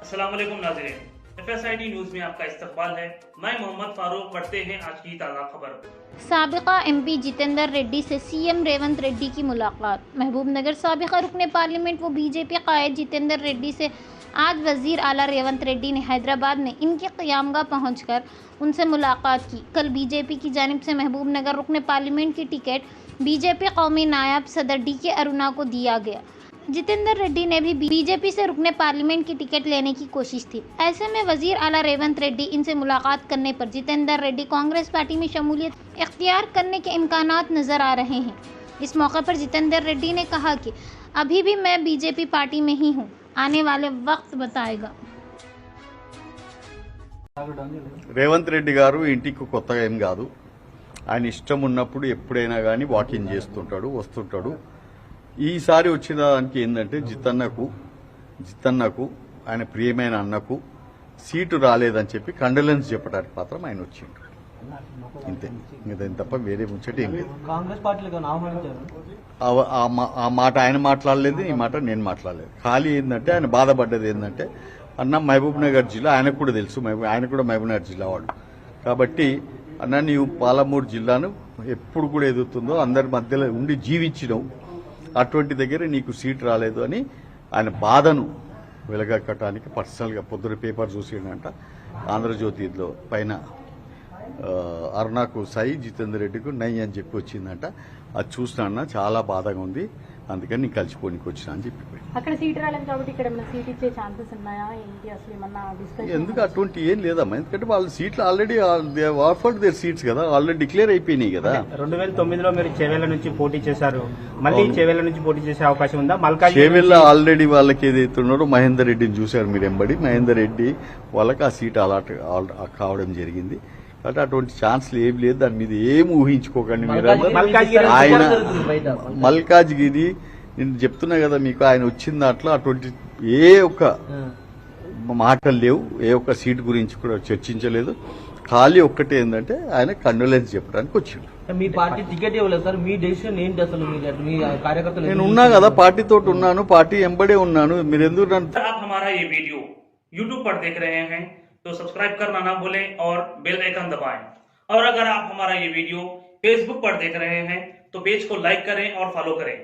अस्सलाम वालेकुम नाज़रीन, FSID न्यूज में आपका इस्तकबाल है। मैं मोहम्मद फारूक। पढ़ते हैं आज की ताज़ा खबर। साबिका MP जितेंद्र रेड्डी से CM रेवंत रेड्डी की मुलाकात। महबूबनगर साबिका रुकने पार्लियामेंट व BJP कायद जितेंद्र रेड्डी से आज वजीर आला रेवंत रेड्डी ने हैदराबाद में इनके क़यामगाह पहुंचकर उनसे मुलाकात की। कल BJP की जानिब से महबूबनगर रुकने पार्लियामेंट की टिकट BJP कौमी नायब सदर DK अरुणा को दिया गया। जितेंद्र रेड्डी ने भी BJP से रुकने पार्लियामेंट की टिकट लेने की कोशिश थी। ऐसे में वजीर आला रेवंत रेड्डी इनसे मुलाकात करने पर जितेंद्र रेड्डी कांग्रेस पार्टी में शमूलियत इख्तियार करने के इम्कानात नजर आ रहे हैं। इस मौके पर जितेंद्र रेड्डी ने कहा कि अभी भी मैं BJP पार्टी में ही हूँ, आने वाले वक्त बताएगा। రేవంత్ రెడ్డి గారు ఇంటికి కొత్తగా ఏం కాదు. ఆయన ఇష్టం ఉన్నప్పుడు ఎప్పుడైనా కానీ వాకింగ్ చేస్తుంటాడు, వస్తుంటాడు. ఈసారి వచ్చిన దానికి ఏంటంటే జితన్నకు ఆయన ప్రియమైన అన్నకు సీటు రాలేదని చెప్పి కండోలెన్స్ చెప్పడానికి మాత్రం ఆయన వచ్చిండు. ఇంతే, ఇంకేం తప్ప వేరే ముచ్చట ఏం లేదు. కాంగ్రెస్ పార్టీలో ఆహ్వానించారు. ఆ మాట ఆయన మాట్లాడలేదు, ఈ మాట నేను మాట్లాడలేదు. ఖాళీ ఏంటంటే ఆయన బాధపడ్డది ఏంటంటే అన్న మహబూబ్ నగర్ జిల్లా ఆయనకు కూడా తెలుసు, ఆయన కూడా మహబూబ్ నగర్ జిల్లా వాడు కాబట్టి అన్న నీవు పాలమూరు జిల్లాను ఎప్పుడు కూడా ఎదుగుతుందో అందరి మధ్యలో ఉండి జీవించినవు, అటువంటి దగ్గర నీకు సీట్ రాలేదు అని ఆయన బాధను వెలగక్కటానికి పర్సనల్గా పొద్దున పేపర్ చూసిండంట. ఆంధ్రజ్యోతిలో పైన అరుణాకు సై జితేందర్ రెడ్డికి నై అని చెప్పి వచ్చిందంట. అది చూసినా చాలా బాధగా ఉంది, అందుకని నేను కలిసిపోనికి వచ్చినా అని చెప్పి. అక్కడ సీట్ రాలేదు కాబట్టి ఇక్కడ సీట్ ఇచ్చే ఛాన్సెస్ ఉన్నాయా ఏంటి, అసలు ఏమన్నా డిస్కషన్? ఎందుకు అటువంటి ఏం లేదమ్మా, ఎందుకంటే వాళ్ళ సీట్లు ఆల్రెడీ ఆఫర్డ్ దేర్ సీట్స్ కదా, ఆల్రెడీ డిక్లేర్ అయిపోయినాయి కదా. 2009లో మీరు చేవెళ్ల నుంచి పోటీ చేశారు, మళ్ళీ చేవెళ్ల నుంచి పోటీ చేసే అవకాశం ఉందా? చేవెళ్ల ఆల్రెడీ వాళ్ళకి ఏదైతే ఉన్నారో మహేందర్ రెడ్డిని చూశారు మీరు ఎంబడి, మహేందర్ రెడ్డి వాళ్ళకి ఆ సీట్ అలాట్ కావడం జరిగింది. కాబట్టి అటువంటి ఛాన్స్లు ఏం లేదు, దాని మీద ఏం ఊహించుకోకండి మీరు. ఆయన మల్కాజ్గిరి నేను చెప్తున్నా కదా మీకు, ఆయన వచ్చిన దాంట్లో అటువంటి ఏ ఒక్క మాటలు లేవు, ఏ ఒక్క సీట్ గురించి కూడా చర్చించలేదు. ఖాళీ ఒక్కటే ఏంటంటే ఆయన కండోలెన్స్ చెప్పడానికి వచ్చిండు. మీ పార్టీ టికెట్ ఇవ్వలేదు సార్, మీ డెసిషన్ ఏంటి అసలు? మీ కార్యకర్తలు నేను ఉన్నా కదా, పార్టీతో ఉన్నాను, పార్టీ ఎంబడే ఉన్నాను. మీరు ఎందుకు నన్ను आप हमारा ये वीडियो YouTube पर देख रहे हैं तो सब्सक्राइब करना ना भूलें और बेल आइकन दबाएं। और अगर आप हमारा ये वीडियो Facebook पर देख रहे हैं तो पेज को लाइक करें और फॉलो करें।